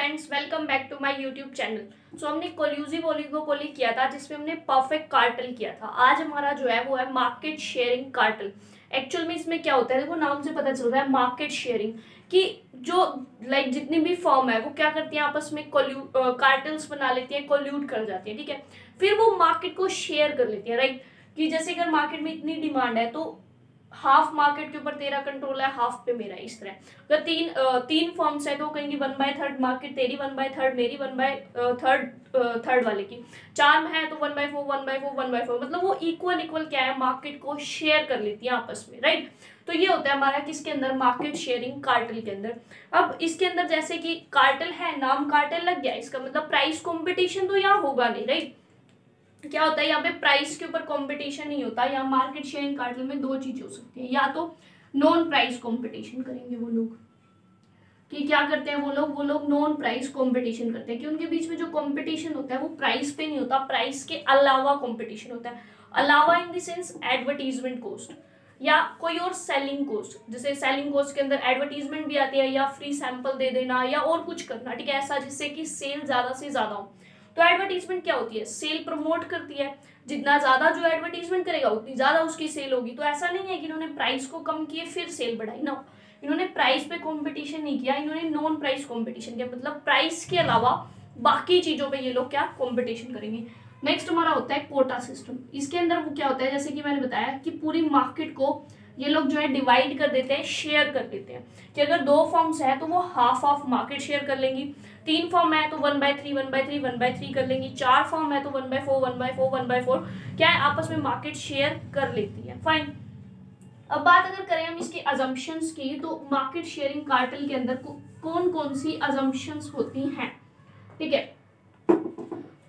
Friends, welcome back to my YouTube channel. So हमने collusive oligopoly किया था जिसमें हमने परफेक्ट कार्टेल किया था। आज हमारा जो है वो है मार्केट शेयरिंग कार्टेल। एक्चुअल में इसमें क्या होता है, देखो नाम से पता चल रहा है मार्केट शेयरिंग कि जो जितनी भी फर्म है वो क्या करती है, आपस में कार्टेल्स बना लेती है, कोल्यूट कर जाती है। ठीक है, फिर वो मार्केट को शेयर कर लेती है। राइट, कि जैसे अगर मार्केट में इतनी डिमांड है तो हाफ मार्केट के ऊपर तेरा कंट्रोल है, हाफ पे मेरा। इस तरह अगर तीन फॉर्म्स है तो कहेंगे 1/3 मार्केट तेरी, 1/3 मेरी, 1/3 वाले की। चार है तो 1/4 1/4 1/4, मतलब वो इक्वल क्या है, मार्केट को शेयर कर लेती है आपस में। राइट, तो ये होता है हमारा किसके अंदर, मार्केट शेयरिंग कार्टेल के अंदर। अब इसके अंदर जैसे कि कार्टेल है, नाम कार्टेल लग गया, इसका मतलब प्राइस कंपटीशन तो यहाँ होगा नहीं। राइट, क्या होता है यहाँ पे प्राइस के ऊपर कंपटीशन नहीं होता। यहाँ मार्केट शेयरिंग कार्टेल में दो चीजें हो सकती है, या तो नॉन प्राइस कंपटीशन करेंगे वो लोग, कि क्या करते हैं वो लोग नॉन प्राइस कंपटीशन करते हैं कि उनके बीच में जो कंपटीशन होता है वो प्राइस पे नहीं होता, प्राइस के अलावा कंपटीशन होता है। अलावा in the sense advertisement cost या कोई और सेलिंग कॉस्ट, जैसे सेलिंग कॉस्ट के अंदर एडवर्टीजमेंट भी आती है या फ्री सैंपल दे देना या और कुछ करना। ठीक है, ऐसा जिससे कि सेल ज्यादा से ज्यादा हो। तो एडवर्टीजमेंट क्या होती है, सेल प्रमोट करती है। जितना ज्यादा जो एडवर्टीजमेंट करेगा उतनी ज्यादा उसकी सेल होगी। तो ऐसा नहीं है कि इन्होंने प्राइस को कम किए फिर सेल बढ़ाई ना, इन्होंने प्राइस पे कंपटीशन नहीं किया, इन्होंने नॉन प्राइस कंपटीशन किया, मतलब प्राइस के अलावा बाकी चीजों पे ये लोग क्या कंपटीशन करेंगे। नेक्स्ट हमारा होता है कोटा सिस्टम। इसके अंदर वो क्या होता है, जैसे कि मैंने बताया कि पूरी मार्केट को ये लोग जो है डिवाइड कर देते हैं, शेयर कर देते हैं। कि अगर दो फॉर्म्स है तो वो हाफ ऑफ मार्केट शेयर कर लेंगी, तीन फॉर्म है तो 1/3 1/3 1/3 कर लेंगी, चार फॉर्म है तो 1/4 1/4 1/4 क्या है, आपस में मार्केट शेयर कर लेती है। फाइन, अब बात अगर करें हम इसके अजम्पशंस की, तो मार्केट शेयरिंग कार्टेल के अंदर कौन कौन सी अजम्पशंस होती हैं। ठीक है,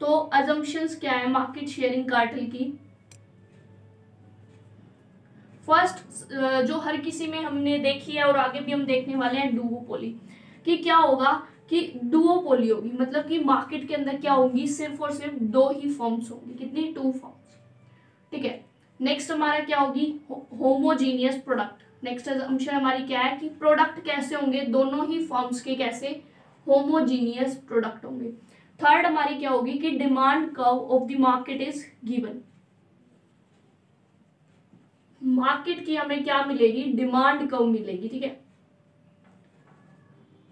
तो अजम्पशंस क्या है मार्केट शेयरिंग कार्टेल की। फर्स्ट जो हर किसी में हमने देखी है और आगे भी हम देखने वाले हैं, डुओपोली। कि क्या होगा कि डुओपोली होगी, मतलब कि मार्केट के अंदर क्या होगी, सिर्फ और सिर्फ दो ही फॉर्म्स होंगी। कितनी, 2 फॉर्म्स। ठीक है, नेक्स्ट हमारा क्या होगी, होमोजीनियस प्रोडक्ट। नेक्स्ट अंश हमारी क्या है कि प्रोडक्ट कैसे होंगे, दोनों ही फॉर्म्स के कैसे, होमोजीनियस प्रोडक्ट होंगे। थर्ड हमारी क्या होगी कि demand curve of the market is given. Market की हमें क्या मिलेगी, डिमांड कर्व मिलेगी। ठीक है,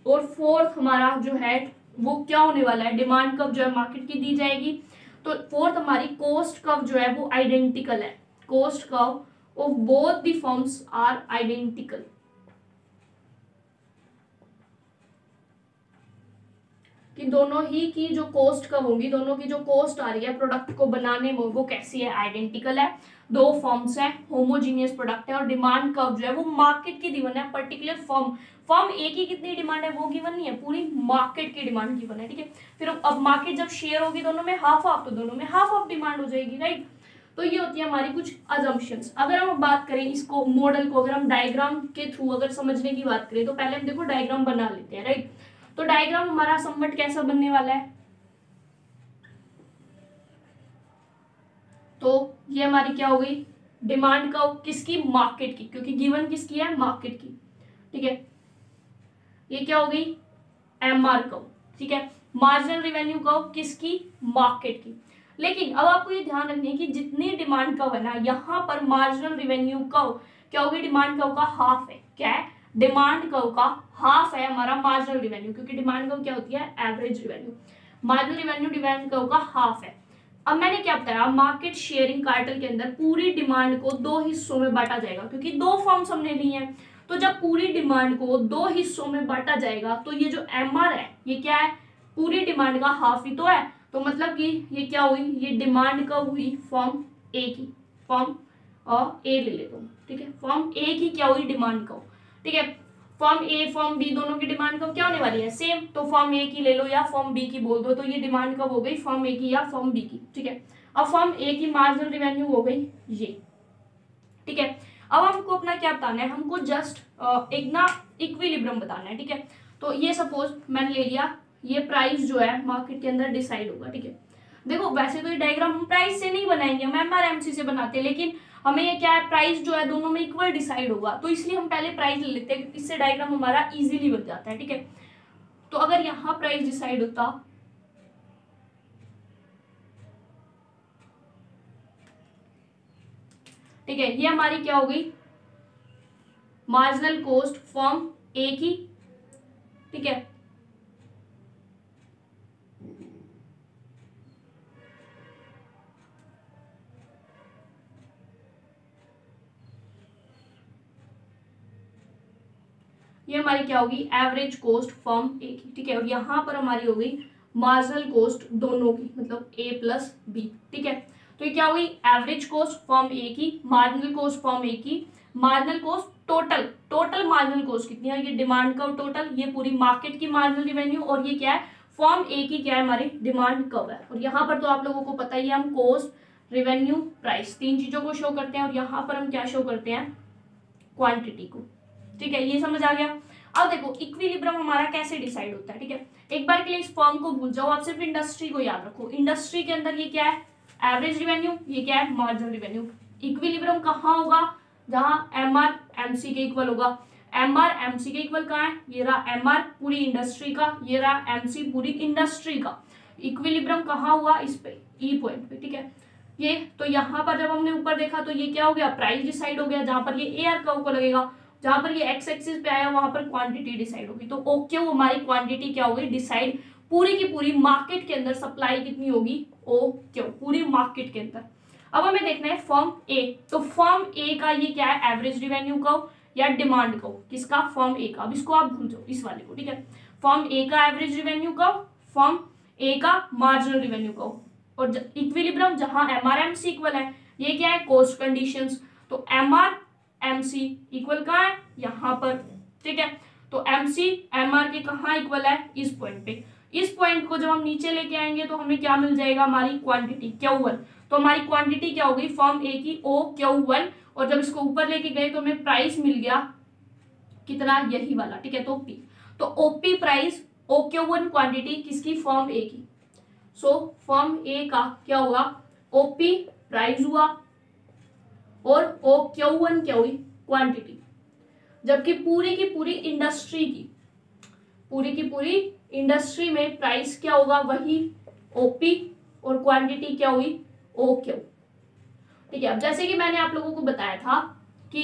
और फोर्थ हमारा जो है वो क्या होने वाला है, डिमांड कर्व जो है मार्केट की दी जाएगी। तो फोर्थ हमारी कॉस्ट कर्व जो है वो आइडेंटिकल है। Cost curve of both the firms are identical. कि दोनों ही की जो कॉस्ट कर्व होंगी, दोनों की जो कॉस्ट आ रही है प्रोडक्ट को बनाने में वो कैसी है, आइडेंटिकल है। दो फॉर्म्स है, होमोजीनियस प्रोडक्ट है, और डिमांड कर्व जो है वो मार्केट की गिवन है। पर्टिकुलर फॉर्म ए की कितनी डिमांड है वो गिवन नहीं है, पूरी मार्केट की डिमांड गिवन है। ठीक है, फिर अब मार्केट जब शेयर होगी दोनों में हाफ हाफ, तो दोनों में हाफ हाफ डिमांड हो जाएगी। राइट, तो ये होती है हमारी कुछ अजम्पशंस। अगर हम बात करें इसको मॉडल को, अगर हम डायग्राम के थ्रू अगर समझने की बात करें तो पहले हम देखो डायग्राम बना लेते हैं। राइट, तो डायग्राम हमारा समवट कैसा बनने वाला है, तो ये हमारी क्या हो गई, डिमांड कर्व किसकी, मार्केट की, क्योंकि गिवन किसकी है, मार्केट की। ठीक है, ये क्या हो गई, एमआर कर्व। ठीक है, मार्जिनल रेवेन्यू कर्व किसकी, मार्केट की। लेकिन अब आपको ये ध्यान रखना है कि जितनी डिमांड कर्व है ना, यहाँ पर मार्जिनल रेवेन्यू कर्व क्या होगी, डिमांड कर्व का हाफ है। क्या है, डिमांड कर्व का हाफ है हमारा मार्जिनल रेवेन्यू, क्योंकि डिमांड कर्व क्या होती है, average revenue. Marginal revenue demand curve का हाफ है। अब मैंने क्या बताया, मार्केट शेयरिंग कार्टेल के अंदर पूरी डिमांड को दो हिस्सों में बांटा जाएगा, क्योंकि दो फॉर्म्स हमने ली हैं। तो जब पूरी डिमांड को दो हिस्सों में बांटा जाएगा तो ये जो एमआर है ये क्या है, पूरी डिमांड का हाफ ही तो है। तो मतलब कि ये क्या हुई, ये डिमांड कब हुई, फॉर्म ए की, फॉर्म ए ले लेता हूँ। ठीक है, फॉर्म ए की क्या हुई, डिमांड कब। ठीक है, फॉर्म ए फॉर्म बी दोनों की डिमांड कब क्या होने वाली है, सेम। तो फॉर्म ए की ले लो या फॉर्म बी की बोल दो, तो ये डिमांड कब हो गई, फॉर्म ए की या फॉर्म बी की। ठीक है, अब फॉर्म ए की मार्जिनल रेवेन्यू हो गई ये। ठीक है, अब हमको अपना क्या बताना है, हमको जस्ट एक ना इक्विलिब्रियम बताना है। ठीक है, तो ये सपोज मैंने ले लिया, ये प्राइस जो है मार्केट के अंदर डिसाइड होगा। ठीक है, देखो वैसे तो ये डायग्राम हम प्राइस से नहीं बनाएंगे, हम एमआरएमसी से बनाते हैं, लेकिन हमें ये क्या है, प्राइस जो है दोनों में इक्वल डिसाइड होगा, तो इसलिए हम पहले प्राइस ले लेते हैं, इससे डायग्राम हमारा इजीली बन जाता है। ठीक है, तो अगर यहाँ प्राइस डिसाइड होता, ठीक है, ये हमारी क्या हो गई, मार्जिनल कॉस्ट फर्म ए की, ठीक है, ये हमारी क्या होगी, एवरेज कॉस्ट फर्म ए की, ठीक है, और यहाँ पर हमारी हो गई मार्जिनल कॉस्ट दोनों की, मतलब ए प्लस बी, ठीक है। तो ये क्या होगी, एवरेज कॉस्ट फर्म ए की, मार्जिनल कॉस्ट फर्म ए की, marginal cost total marginal cost कितनी है, ये डिमांड कर्व टोटल, ये पूरी मार्केट की मार्जिनल रिवेन्यू, और ये क्या है, फर्म ए की क्या है, हमारी डिमांड कर्व है। और यहाँ पर तो आप लोगों को पता ही है, हम कॉस्ट, रिवेन्यू, प्राइस, तीन चीजों को शो करते हैं, और यहाँ पर हम क्या शो करते हैं, क्वांटिटी को, ठीक है, ये समझ आ गया। अब देखो इक्विलिब्रियम हमारा कैसे डिसाइड होता है, ठीक है, एक बार के लिए इस फॉर्म को भूल जाओ, आप सिर्फ इंडस्ट्री को याद रखो। इंडस्ट्री के अंदर ये क्या है, एवरेज रिवेन्यू, ये क्या है, मार्जिनल रिवेन्यू। इक्विलिब्रियम कहाँ होगा, जहाँ एम आर एम सी के इक्वल होगा। एम आर एम सी के इक्वल कहाँ है, ये रहा एम आर पूरी इंडस्ट्री का, ये रहा एम सी पूरी इंडस्ट्री का। इक्विलिब्रियम कहाँ हुआ, इस पे, ई पॉइंट पे, ठीक है। ये तो यहाँ पर जब हमने ऊपर देखा तो ये क्या हो गया, प्राइस डिसाइड हो गया, जहां पर ये ए आर कर्व को लगेगा, जहां पर ये एक्स एक्सिस पे आया वहां पर क्वांटिटी डिसाइड होगी। तो ओ क्यू हमारी क्वांटिटी क्या होगी, डिसाइड पूरी की पूरी मार्केट के अंदर सप्लाई कितनी होगी, ओ क्यू पूरी मार्केट के अंदर। अब हमें देखना है फर्म ए, तो फर्म ए का ये क्या है, एवरेज रिवेन्यू कर्व या डिमांड कर्व, किसका, फर्म ए का। अब इसको आप भूल जाओ, इस वाले को, ठीक है, फर्म ए का average revenue curve, firm A का मार्जिनल रिवेन्यू कर्व, और इक्विलिब्रियम जहां M R M C equal है, ये क्या है, कॉस्ट कंडीशंस। तो M R M C equal कहाँ है, यहाँ पर, ठीक है। तो एम सी एम आर के कहाँ इक्वल है, इस पॉइंट पे। इस पॉइंट को जब हम नीचे लेके आएंगे तो हमें क्या मिल जाएगा, हमारी क्वांटिटी Q1। तो हमारी क्वांटिटी क्या होगी, फर्म ए की ओ Q1, और जब इसको ऊपर लेके गए तो हमें प्राइस मिल गया कितना, यही वाला, ठीक है। तो पी, तो ओपी प्राइस, ओ Q1 क्वांटिटी किसकी, फर्म ए की। सो फर्म ए का क्या होगा, ओपी प्राइस हुआ, और ओ Q1 क्या हुई, क्वांटिटी। जबकि पूरी की पूरी इंडस्ट्री में प्राइस क्या होगा, वही ओपी, और क्वांटिटी क्या हुई, ओ क्यू, ठीक है। अब जैसे कि मैंने आप लोगों को बताया था कि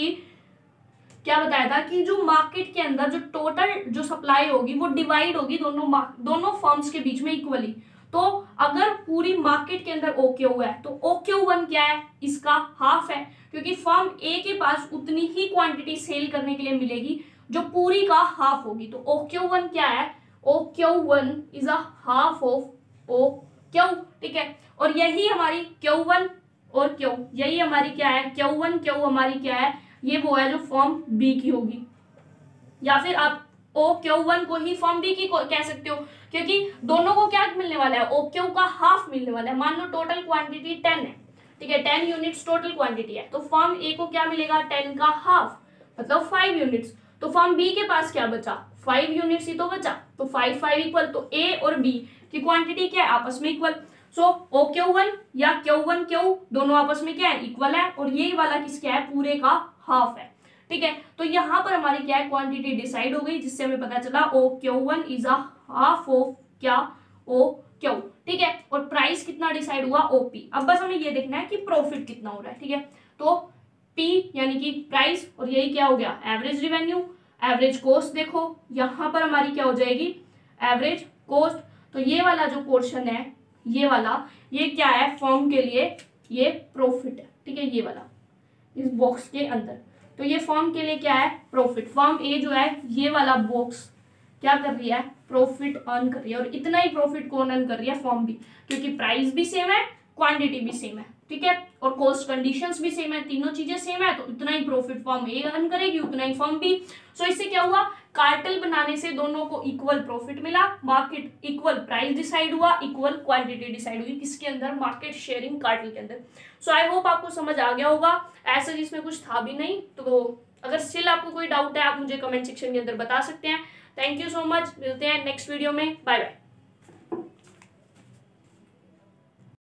क्या बताया था कि जो मार्केट के अंदर जो टोटल जो सप्लाई होगी वो डिवाइड होगी दोनों फर्म्स के बीच में इक्वली। तो अगर पूरी मार्केट के अंदर ओ क्यू है तो ओ Q1 क्या है, इसका हाफ है, क्योंकि फर्म ए के पास उतनी ही क्वांटिटी सेल करने के लिए मिलेगी जो पूरी का हाफ होगी। तो ओ Q1 क्या है, O Q1 is a half of O Q, ठीक है। और यही हमारी Q1 और Q, यही हमारी क्या है, Q1 Q हमारी क्या है, ये वो है जो फर्म बी की होगी, या फिर आप ओ Q1 को ही फर्म बी की कह सकते हो, क्योंकि दोनों को क्या मिलने वाला है, ओ क्यू का हाफ मिलने वाला है। मान लो टोटल क्वांटिटी 10 है, ठीक है, 10 यूनिट्स टोटल क्वांटिटी है, तो फर्म ए को क्या मिलेगा, 10 का हाफ, मतलब 5 यूनिट्स। तो फर्म बी के पास क्या बचा, 5 यूनिट्स ही तो बचा, तो 5 5 इक्वल, तो ए और बी की क्वांटिटी क्या है, आपस में इक्वल। सो ओ Q1 या Q1 Q दोनों आपस में क्या है, इक्वल है, और ये वाला किसका है, पूरे का हाफ है, ठीक है। तो यहाँ पर हमारी क्या है, क्वांटिटी डिसाइड हो गई, जिससे हमें पता चला ओ Q1 is a half of क्या, ओ क्यू, ठीक है। और प्राइस कितना डिसाइड हुआ, ओपी। अब बस हमें ये देखना है कि प्रॉफिट कितना हो रहा है, ठीक है। तो पी यानी कि प्राइस, और यही क्या हो गया, एवरेज रिवेन्यू। एवरेज कॉस्ट देखो यहाँ पर हमारी क्या हो जाएगी, एवरेज कॉस्ट। तो ये वाला जो पोर्शन है, ये वाला, ये क्या है, फर्म के लिए ये प्रॉफिट है, ठीक है, ये वाला इस बॉक्स के अंदर। तो ये फर्म के लिए क्या है, प्रॉफिट। फर्म ए जो है, ये वाला बॉक्स क्या कर रही है, प्रॉफिट अर्न कर रही है, और इतना ही प्रॉफिट कौन अर्न कर रही है, फर्म बी, क्योंकि प्राइस भी सेम है, क्वांटिटी भी सेम है, ठीक है, और कॉस्ट कंडीशंस भी सेम है, तीनों चीजें सेम है, तो इतना ही प्रॉफिट फर्म ए अर्न करेगी, उतना ही फर्म बी। सो इससे क्या हुआ, कार्टेल बनाने से दोनों को इक्वल प्रॉफिट मिला, मार्केट इक्वल प्राइस डिसाइड हुआ, इक्वल क्वांटिटी डिसाइड हुई, किसके अंदर, मार्केट शेयरिंग कार्टेल के अंदर। सो आई होप आपको समझ आ गया होगा, ऐसा जिसमें कुछ था भी नहीं। तो अगर स्टिल आपको कोई डाउट है, आप मुझे कमेंट सेक्शन के अंदर बता सकते हैं। थैंक यू सो मच, मिलते हैं नेक्स्ट वीडियो में, बाय बाय।